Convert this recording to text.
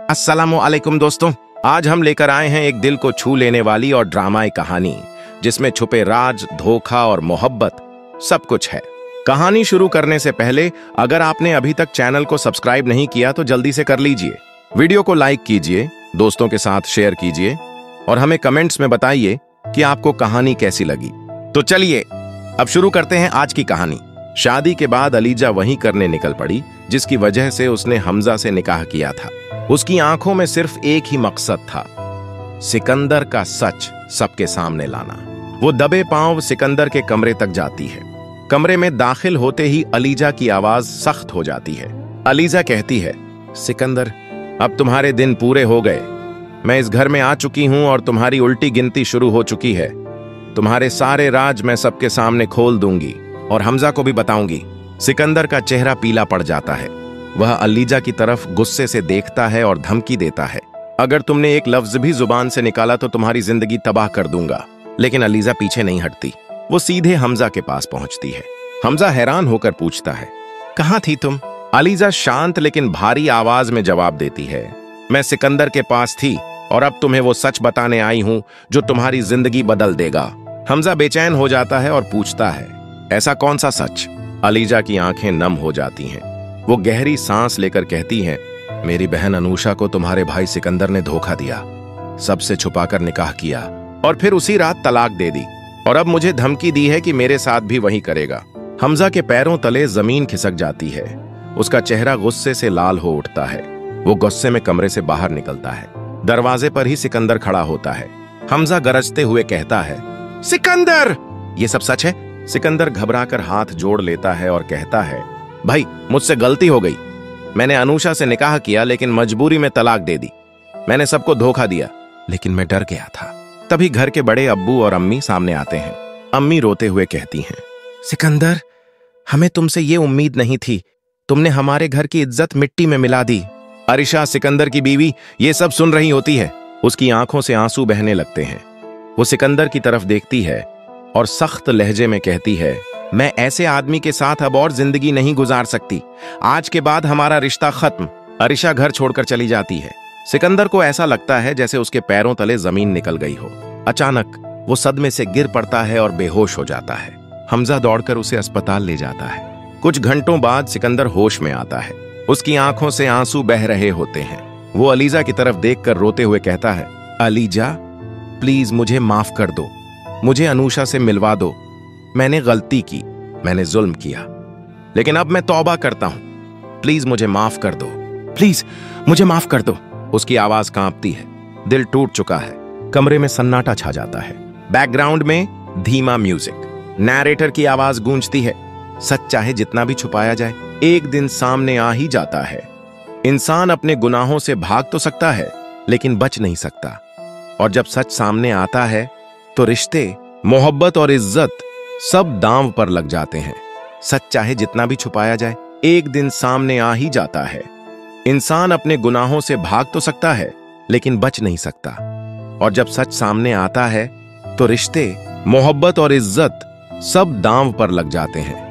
अस्सलामुअलैकुम दोस्तों, आज हम लेकर आए हैं एक दिल को छू लेने वाली और ड्रामाई कहानी जिसमें छुपे राज, धोखा और मोहब्बत सब कुछ है। कहानी शुरू करने से पहले अगर आपने अभी तक चैनल को सब्सक्राइब नहीं किया तो जल्दी से कर लीजिए। वीडियो को लाइक कीजिए, दोस्तों के साथ शेयर कीजिए और हमें कमेंट्स में बताइए कि आपको कहानी कैसी लगी। तो चलिए अब शुरू करते हैं आज की कहानी। शादी के बाद अलीजा वही करने निकल पड़ी जिसकी वजह से उसने हमजा से निकाह किया था। उसकी आंखों में सिर्फ एक ही मकसद था, सिकंदर का सच सबके सामने लाना। वो दबे पांव सिकंदर के कमरे तक जाती है। कमरे में दाखिल होते ही अलीजा की आवाज सख्त हो जाती है। अलीजा कहती है, सिकंदर, अब तुम्हारे दिन पूरे हो गए। मैं इस घर में आ चुकी हूं और तुम्हारी उल्टी गिनती शुरू हो चुकी है। तुम्हारे सारे राज मैं सबके सामने खोल दूंगी और हमजा को भी बताऊंगी। सिकंदर का चेहरा पीला पड़ जाता है। वह अलीजा की तरफ गुस्से से देखता है और धमकी देता है, अगर तुमने एक लफ्ज भी जुबान से निकाला तो तुम्हारी जिंदगी तबाह कर दूंगा। लेकिन अलीजा पीछे नहीं हटती। वो सीधे हमजा के पास पहुंचती है। हमजा हैरान होकर पूछता है, कहां थी तुम? अलीजा शांत लेकिन भारी आवाज में जवाब देती है, मैं सिकंदर के पास थी और अब तुम्हें वो सच बताने आई हूं जो तुम्हारी जिंदगी बदल देगा। हमजा बेचैन हो जाता है और पूछता है, ऐसा कौन सा सच? अलीजा की आंखें नम हो जाती हैं। वो गहरी सांस लेकर कहती है, मेरी बहन अनूशा को तुम्हारे भाई सिकंदर ने धोखा दिया, सबसे छुपाकर निकाह किया और फिर उसी रात तलाक दे दी और अब मुझे धमकी दी है कि मेरे साथ भी वही करेगा। हमजा के पैरों तले जमीन खिसक जाती है। उसका चेहरा गुस्से से लाल हो उठता है। वो गुस्से में कमरे से बाहर निकलता है। दरवाजे पर ही सिकंदर खड़ा होता है। हमजा गरजते हुए कहता है, सिकंदर, ये सब सच है? सिकंदर घबराकर हाथ जोड़ लेता है और कहता है, भाई, मुझसे गलती हो गई। मैंने अनूशा से निकाह किया लेकिन मजबूरी में तलाक दे दी। मैंने सबको धोखा दिया लेकिन मैं डर गया था। तभी घर के बड़े अब्बू और अम्मी सामने आते हैं। अम्मी रोते हुए कहती हैं, सिकंदर, हमें तुमसे ये उम्मीद नहीं थी। तुमने हमारे घर की इज्जत मिट्टी में मिला दी। अरिशा, सिकंदर की बीवी, ये सब सुन रही होती है। उसकी आंखों से आंसू बहने लगते हैं। वो सिकंदर की तरफ देखती है और सख्त लहजे में कहती है, मैं ऐसे आदमी के साथ अब और जिंदगी नहीं गुजार सकती। आज के बाद हमारा रिश्ता खत्म। अरिशा घर छोड़कर चली जाती है। सिकंदर को ऐसा लगता है जैसे उसके पैरों तले जमीन निकल गई हो। अचानक वो सदमे से गिर पड़ता है और बेहोश हो जाता है। हमजा दौड़कर उसे अस्पताल ले जाता है। कुछ घंटों बाद सिकंदर होश में आता है। उसकी आंखों से आंसू बह रहे होते हैं। वो अलीजा की तरफ देखकर रोते हुए कहता है, अलीजा, प्लीज मुझे माफ कर दो। मुझे अनूशा से मिलवा दो। मैंने गलती की, मैंने जुल्म किया, लेकिन अब मैं तौबा करता हूं। प्लीज मुझे माफ कर दो, प्लीज मुझे माफ कर दो। उसकी आवाज कांपती है। दिल टूट चुका है। कमरे में सन्नाटा छा जाता है। बैकग्राउंड में धीमा म्यूजिक। नैरेटर की आवाज गूंजती है, सच चाहे जितना भी छुपाया जाए एक दिन सामने आ ही जाता है। इंसान अपने गुनाहों से भाग तो सकता है लेकिन बच नहीं सकता। और जब सच सामने आता है तो रिश्ते, मोहब्बत और इज्जत सब दांव पर लग जाते हैं। सच चाहे जितना भी छुपाया जाए एक दिन सामने आ ही जाता है। इंसान अपने गुनाहों से भाग तो सकता है लेकिन बच नहीं सकता। और जब सच सामने आता है तो रिश्ते, मोहब्बत और इज्जत सब दांव पर लग जाते हैं।